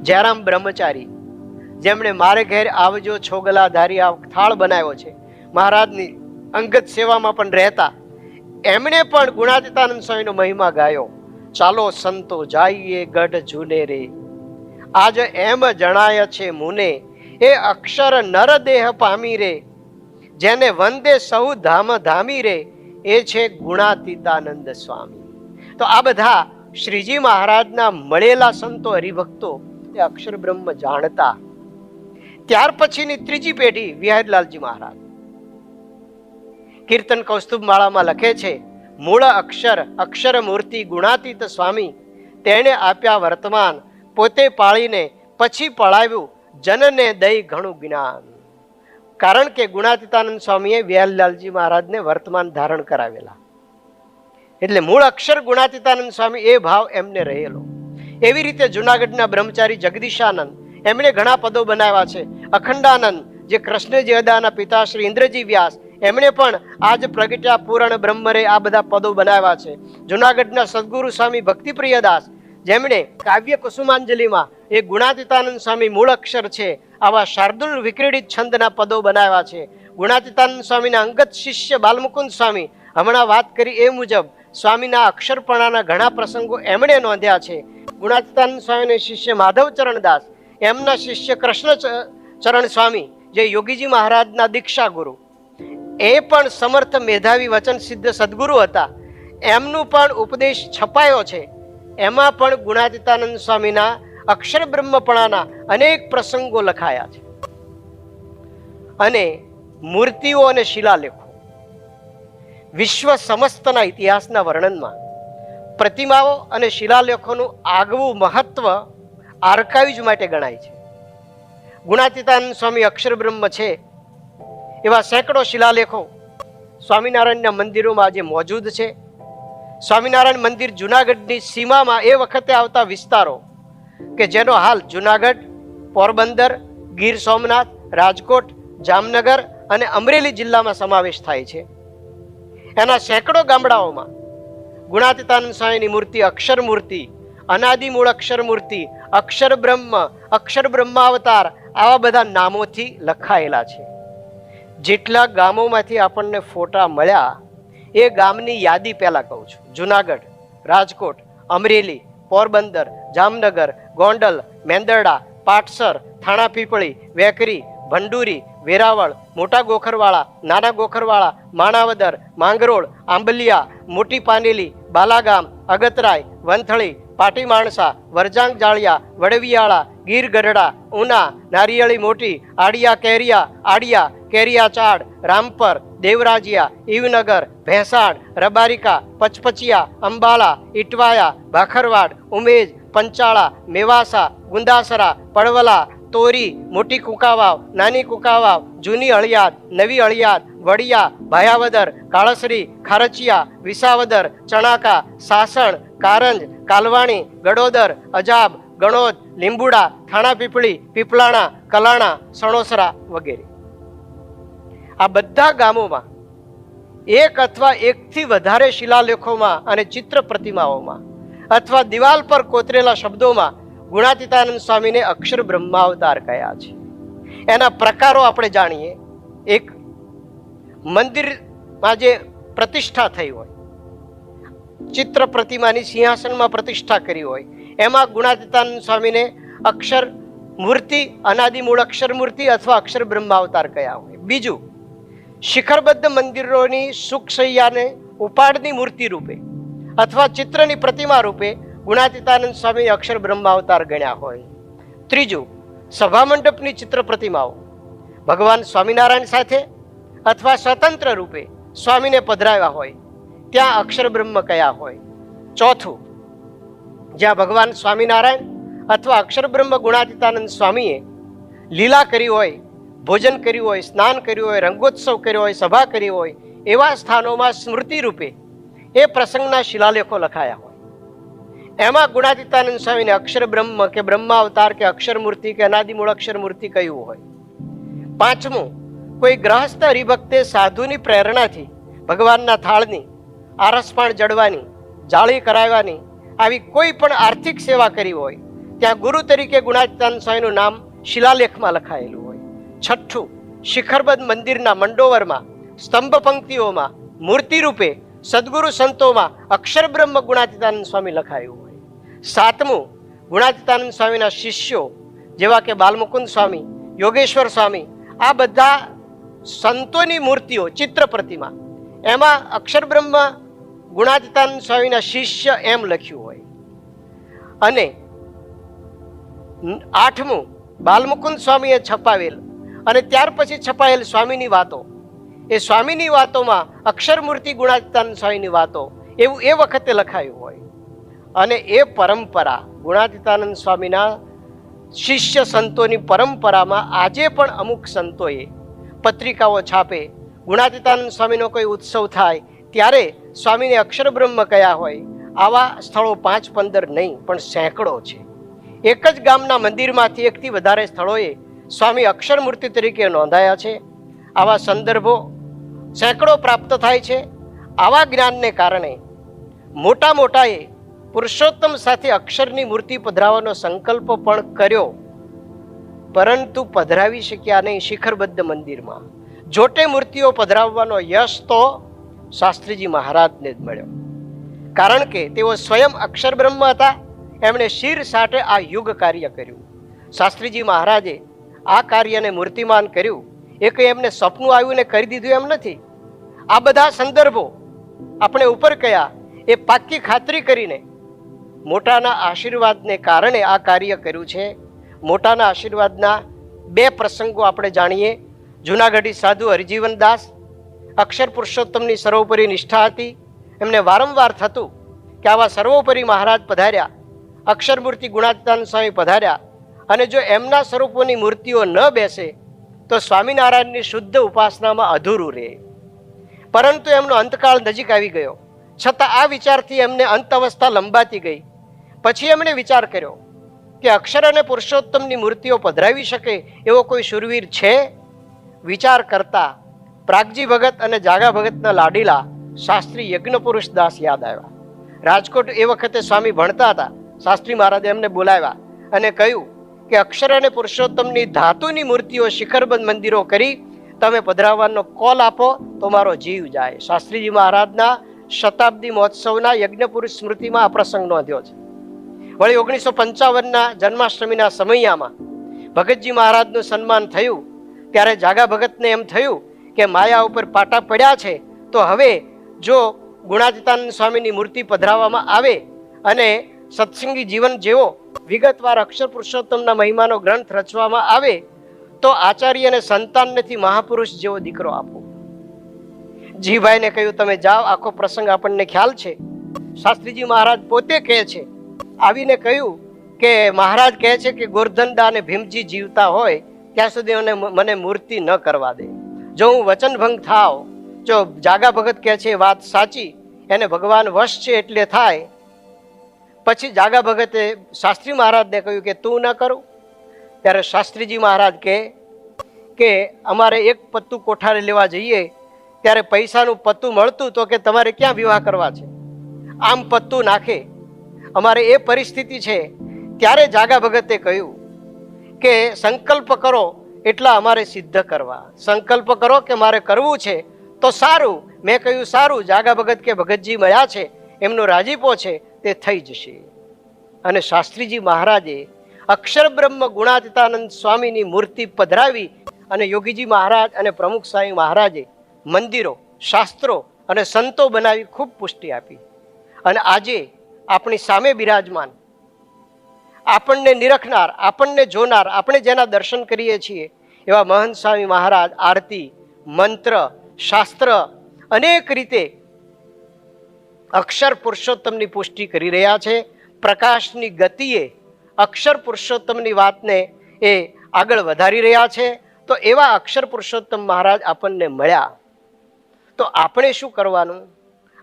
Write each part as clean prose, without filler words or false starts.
જયરામ બ્રહ્મચારી, જેમણે મારે ઘેર આવજો છોગલાધારી આ થાળ બનાવ્યો છે, મહારાજની અંગત સેવામાં પણ રહેતા, એમણે પણ ગુણાતીતાનંદ સ્વામીનો મહિમા ગાયો. ચાલો સંતો જાઈએ ગઢ જૂને રે, આજ એમ જણાય છે મુને, એ અક્ષર નર દેહ પામી રે, જેને વંદે સૌ ધામ ધામી રે, એ છે ગુણાતીતાનંદ સ્વામી. તો આ બધા શ્રીજી મહારાજના મળેલા સંતો હરિભક્તો તે અક્ષર બ્રહ્મ જાણતા. ત્યાર પછીની ત્રીજી પેઢી વિહારીલાલજી મહારાજ. કીર્તન કૌસ્તુભ માળામાં લખે છે, મૂળ અક્ષર અક્ષર મૂર્તિ ગુણાતીત સ્વામી, તેણે આપ્યા વર્તમાન, પોતે પાળીને પછી પળાવ્યું, જનને દઈ ઘણું જ્ઞાન. કારણ કે ગુણાતીતાનંદ સ્વામીએ વિહારીલાલજી મહારાજને વર્તમાન ધારણ કરાવેલા, એટલે મૂળ અક્ષર ગુણાતીતાનંદ સ્વામી એ ભાવ એમને રહેલો. એવી રીતે જુનાગઢના બ્રહ્મચારી જગદીશાનંદ, એમણે ઘણા પદો બનાવ્યા છે. અખંડાનંદ, જે કૃષ્ણજી અદાના પિતા શ્રી ઇન્દ્રજી વ્યાસ, એમણે પણ આજ પ્રગટ્યા પૂરણ બ્રહ્મરે આ બધા પદો બનાવ્યા છે. જુનાગઢના સદગુરુ સ્વામી ભક્તિપ્રિયદાસ, જેમણે કાવ્ય કુસુમાંજલિમાં એ ગુણાતીતાનંદ સ્વામી મૂળ અક્ષર છે આવા શાર્દુલ વિક્રીડિત છંદના પદો બનાવ્યા છે. ગુણાતીતાનંદ સ્વામીના અંગત શિષ્ય બાલમુકુંદ સ્વામી, હમણાં વાત કરી એ મુજબ સ્વામીના અક્ષરપણાના ઘણા પ્રસંગો એમણે નોંધ્યા છે. ગુણાતીતાનંદ સ્વામીના શિષ્ય માધવચરણ દાસ, એમના શિષ્ય કૃષ્ણચરણ સ્વામી, જે યોગીજી મહારાજના દીક્ષા ગુરુ, એ પણ સમર્થ મેધાવી વચન સિદ્ધ સદગુરુ હતા. એમનું પણ ઉપદેશ છપાયો છે. એમાં પણ ગુણાતીતાનંદ સ્વામીના અક્ષર બ્રહ્મપણાના અનેક પ્રસંગો લખાયા છે. અને મૂર્તિઓ અને શિલાલેખો, વિશ્વ સમસ્તના ઇતિહાસના વર્ણનમાં પ્રતિમાઓ અને શિલાલેખોનું આગવું મહત્વ આર્કાઇવ્સ માટે ગણાય છે. ગુણાતીતાનંદ સ્વામી અક્ષર બ્રહ્મ છે એવા સેંકડો શિલાલેખો સ્વામિનારાયણના મંદિરોમાં આજે મોજૂદ છે. સ્વામિનારાયણ મંદિર જુનાગઢની સીમામાં એ વખતે આવતા વિસ્તારો કે જેનો હાલ જુનાગઢ, પોરબંદર, ગીર સોમનાથ, રાજકોટ, જામનગર અને અમરેલી જિલ્લામાં સમાવેશ થાય છે. એના સેંકડો ગામડાઓમાં ગુણાતીતાનંદ સ્વામીની મૂર્તિ, અક્ષર મૂર્તિ, અનાદિ મૂળ અક્ષર મૂર્તિ, અક્ષર બ્રહ્મ, અક્ષર બ્રહ્માવતાર, આવા બધા નામોથી લખાયેલા છે. જેટલા ગામોમાંથી આપણને ફોટા મળ્યા એ ગામની યાદી પહેલા કહું છું. જુનાગઢ, રાજકોટ, અમરેલી, પોરબંદર, જામનગર, ગોંડલ, મેંદરડા, પાટસર, થાણા પીપળી, વેકરી, ભંડુરી, વેરાવળ, મોટા ગોખરવાળા, નાના ગોખરવાળા, માણાવદર, માંગરોળ, આંબલિયા, મોટી પાનેલી, બાલાગામ, અગતરાય, વંથળી, પાટી માણસા, વરજાંગ જાળિયા, વડવિયાળા, ગીર ગઢડા, ઉના, નારિયેળી મોટી, આડિયા કેરિયા, આડિયા, કેરિયા ચાડ, રામપર, દેવરાજિયા, ઈવનગર, ભેંસાણ, રબારિકા, પચપચિયા, અંબાલા, ઇટવાયા, ભાખરવાડ, ઉમેજ, પંચાળા, મેવાસા, ગુંદાસરા, પડવલા, તોરી, મોટી કુકાવાવ, નાની કુકાવાવ, જૂની અળિયાદ, નવી અળિયાદ, વડિયા, ભાયાવદર, કાળસરી, ખારચિયા, વિસાવદર, ચણાકા, સાસણ, કારંજ, કાલવાણી, ગડોદર, અજાબ, ગણોદ, લીંબુડા, થાણા પીપળી, પીપલાણા, કલાણા, સણોસરા વગેરે. આ બધા ગામોમાં એક અથવા એકથી વધારે શિલાલેખોમાં અને ચિત્ર પ્રતિમાઓમાં અથવા દિવાલ પર કોતરેલા શબ્દોમાં ગુણાતીતાનંદ સ્વામીને અક્ષર બ્રહ્માવતાર કયા છે. એના પ્રકારો આપણે જાણીએ. એક, મંદિરમાં જે પ્રતિષ્ઠા થઈ હોય, ચિત્ર પ્રતિમાની સિંહાસનમાં પ્રતિષ્ઠા કરી હોય, એમાં ગુણાતીતાનંદ સ્વામીને અક્ષર મૂર્તિ, અનાદિ મૂળ અક્ષર મૂર્તિ અથવા અક્ષર બ્રહ્માવતાર કયા હોય. બીજું, શિખરબદ્ધ મંદિરોની સુખસૈયાને ઉપાડની મૂર્તિ રૂપે અથવા ચિત્રની પ્રતિમા રૂપે ગુણાતીતાનંદ સ્વામી અક્ષર બ્રહ્માવતાર ગણ્યા હોય. ત્રીજું, સભા મંડપની ચિત્ર પ્રતિમાઓ ભગવાન સ્વામિનારાયણ સાથે અથવા સ્વતંત્ર રૂપે સ્વામીને પધરાવ્યા હોય, ત્યાં અક્ષર બ્રહ્મ કયા હોય. ચોથું, જ્યાં ભગવાન સ્વામિનારાયણ અથવા અક્ષર બ્રહ્મ ગુણાતીતાનંદ સ્વામીએ લીલા કરી હોય, ભોજન કર્યું હોય, સ્નાન કર્યું હોય, રંગોત્સવ કર્યો હોય, સભા કરી હોય, એવા સ્થાનોમાં સ્મૃતિ રૂપે એ પ્રસંગના શિલાલેખો લખાયા હોય. એમાં ગુણાતીતાનંદ સ્વામીને અક્ષર બ્રહ્મ કે બ્રહ્માવતાર કે અક્ષર મૂર્તિ કે અનાદિ મૂળ અક્ષર મૂર્તિ કહ્યું હોય. પાંચમું, કોઈ ગ્રહસ્થ હરિભક્તે સાધુની પ્રેરણાથી ભગવાનના થાળની આરસપાણ જડવાની, જાળી કરાવવાની આવી કોઈ પણ આર્થિક સેવા કરી હોય ત્યાં ગુરુ તરીકે ગુણાતીતાનંદ સ્વામીનું નામ શિલાલેખમાં લખાયેલું હોય. છઠ્ઠું, શિખરબદ્ધ મંદિરના મંડોવરમાં સ્તંભ પંક્તિઓમાં મૂર્તિ રૂપે સદગુરુ સંતોમાં અક્ષર બ્રહ્મ ગુણાતીતાનંદ સ્વામી લખાયું હોય. સાતમું, ગુણાતીતાનંદ સ્વામીના શિષ્યો જેવા કે બાલમુકુંદ સ્વામી, યોગેશ્વર સ્વામી, આ બધા સંતોની મૂર્તિઓ ચિત્ર પ્રતિમા, એમાં અક્ષર બ્રહ્મ ગુણાતીતાનંદ સ્વામીના શિષ્ય એમ લખ્યું હોય. અને આઠમું, બાલમુકુંદ સ્વામીએ છપાવેલ અને ત્યાર પછી છપાયેલ સ્વામીની વાતો, એ સ્વામીની વાતોમાં અક્ષરમૂર્તિ ગુણાતીતાનંદ સ્વામીની વાતો એવું એ વખતે લખાયું હોય. અને એ પરંપરા ગુણાતીતાનંદ સ્વામીના શિષ્ય સંતોની પરંપરામાં આજે પણ અમુક સંતોએ પત્રિકાઓ છાપે, ગુણાતીતાનંદ સ્વામીનો કોઈ ઉત્સવ થાય ત્યારે સ્વામીને અક્ષર બ્રહ્મ કયા હોય. આવા સ્થળો 5-15 નહીં પણ સેંકડો છે. એક જ ગામના મંદિરમાંથી એકથી વધારે સ્થળોએ સ્વામી અક્ષરમૂર્તિ તરીકે નોંધાયા છે. આવા સંદર્ભો સેંકડો પ્રાપ્ત થાય છે. આવા જ્ઞાનને કારણે મોટા મોટાએ પુરુષોત્તમ સાથે અક્ષરની મૂર્તિ પધરાવવાનો સંકલ્પ પણ કર્યો, પરંતુ પધરાવી શક્યા નહીં શિખરબદ્ધ મંદિરમાં. જોટે મૂર્તિઓ પધરાવવાનો યશ તો શાસ્ત્રીજી મહારાજને જ મળ્યો, કારણ કે તેઓ સ્વયં અક્ષર બ્રહ્મ હતા. એમણે શિર સાટે આ યુગ કાર્ય કર્યું. શાસ્ત્રીજી મહારાજે આ કાર્યને મૂર્તિમાન કર્યું એ કંઈ એમને સપનું આવ્યું ને કરી દીધું એમ નથી. આ બધા સંદર્ભો આપણે ઉપર કયા એ પાક્કી ખાતરી કરીને મોટાના આશીર્વાદને કારણે આ કાર્ય કર્યું છે. મોટાના આશીર્વાદના 2 પ્રસંગો આપણે જાણીએ. જૂનાગઢી સાધુ હરિજીવનદાસ, અક્ષર પુરુષોત્તમની સર્વોપરી નિષ્ઠા હતી. એમને વારંવાર થતું કે આવા સર્વોપરી મહારાજ પધાર્યા, અક્ષરમૂર્તિ ગુણાતીતાનંદ સ્વામી પધાર્યા, અને જો એમના સ્વરૂપોની મૂર્તિઓ ન બેસે તો સ્વામિનારાયણની શુદ્ધ ઉપાસનામાં અધૂરું રહે. પરંતુ એમનો અંતકાળ નજીક આવી ગયો, છતાં આ વિચારથી એમને અંત અવસ્થા લંબાતી ગઈ. પછી એમણે વિચાર કર્યો કે અક્ષર અને પુરુષોત્તમની મૂર્તિઓ પધરાવી શકે એવો કોઈ શૂરવીર છે? વિચાર કરતા પ્રાગજી ભગત અને જાગા ભગતના લાડીલા શાસ્ત્રી યજ્ઞપુરુષ દાસ યાદ આવ્યા. રાજકોટ એ વખતે સ્વામી ભણતા હતા. શાસ્ત્રી મહારાજે એમને બોલાવ્યા અને કહ્યું કે અક્ષર અને પુરુષોત્તમની ધાતુની મૂર્તિઓ શિખરબદ્ધ મંદિરો કરી તમે પધરાવવાનો કોલ આપો તો મારો જીવ જાય. શાસ્ત્રીજી મહારાજના શતાબ્દી મહોત્સવના યજ્ઞપુરુષ સ્મૃતિમાં આ પ્રસંગ નોંધ્યો છે. વળી 1955ના જન્માષ્ટમીના સમયમાં ભગતજી મહારાજનું સન્માન થયું ત્યારે જાગા ભગતને એમ થયું કે માયા ઉપર પાટા પડ્યા છે, તો હવે જો ગુણાતીતાનંદ સ્વામીની મૂર્તિ પધરાવવામાં આવે અને સત્સંગી જીવન જેવો વિગતવાર અક્ષર પુરુષોત્તમના મહિમાનો ગ્રંથ રચવામાં આવે તો આચાર્ય અને સંતાન નથી મહાપુરુષ જેવો દીકરો આપો. જીભાઈને કહ્યું તમે જાઓ, આખો પ્રસંગ આપણને ખ્યાલ છે. શાસ્ત્રીજી મહારાજ પોતે કહે છે, આવીને કહ્યું કે મહારાજ કહે છે કે ગોરધનદા અને ભીમજી જીવતા હોય ત્યાં સુધી મને મૂર્તિ ન કરવા દે. જો હું વચનભંગ થાવ, જો જાગા ભગત કહે છે વાત સાચી, એને ભગવાન વશ છે એટલે થાય. પછી જાગા ભગતે શાસ્ત્રી મહારાજને કહ્યું કે તું ન કરું. ત્યારે શાસ્ત્રીજી મહારાજ કહે કે અમારે એક પત્તું કોઠારે લેવા જઈએ ત્યારે પૈસાનું પત્તું મળતું તો કે તમારે ક્યાં વિવાહ કરવા છે, આમ પત્તું નાખે. અમારે એ પરિસ્થિતિ છે. ત્યારે જાગા ભગતે કહ્યું કે સંકલ્પ કરો એટલા અમારે સિદ્ધ કરવા. સંકલ્પ કરો કે મારે કરવું છે તો સારું. મેં કહ્યું સારું. જાગા ભગત કે ભગતજી મળ્યા છે, એમનો રાજીપો છે, તે થઈ જશે. અને શાસ્ત્રીજી મહારાજે અક્ષર બ્રહ્મ ગુણાતીતાનંદ સ્વામીની મૂર્તિ પધરાવી અને યોગીજી મહારાજ અને પ્રમુખ સ્વામી મહારાજે મંદિરો, શાસ્ત્રો અને સંતો બનાવી ખૂબ પુષ્ટિ આપી. અને આજે આપણી સામે બિરાજમાન, આપણને નિરખનાર, આપણને જોનાર, આપણે જેના દર્શન કરીએ છીએ એવા મહંત સ્વામી મહારાજ આરતી, મંત્ર, શાસ્ત્ર અનેક રીતે અક્ષર પુરુષોત્તમની પુષ્ટિ કરી રહ્યા છે. પ્રકાશની ગતિએ અક્ષર પુરુષોત્તમની વાતને એ આગળ વધારી રહ્યા છે. તો એવા અક્ષર પુરુષોત્તમ મહારાજ આપણને મળ્યા તો આપણે શું કરવાનું?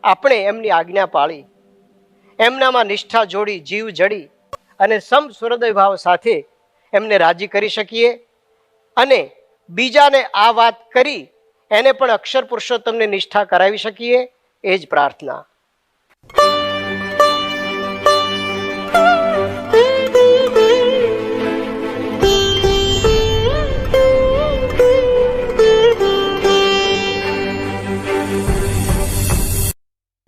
આપણે એમની આજ્ઞા પાળી, એમનામાં નિષ્ઠા જોડી, જીવ જડી અને સમ સુહૃદય ભાવ સાથે એમને રાજી કરી શકીએ અને બીજાને આ વાત કરી એને પણ અક્ષર પુરુષોત્તમને નિષ્ઠા કરાવી શકીએ. એ જ પ્રાર્થના.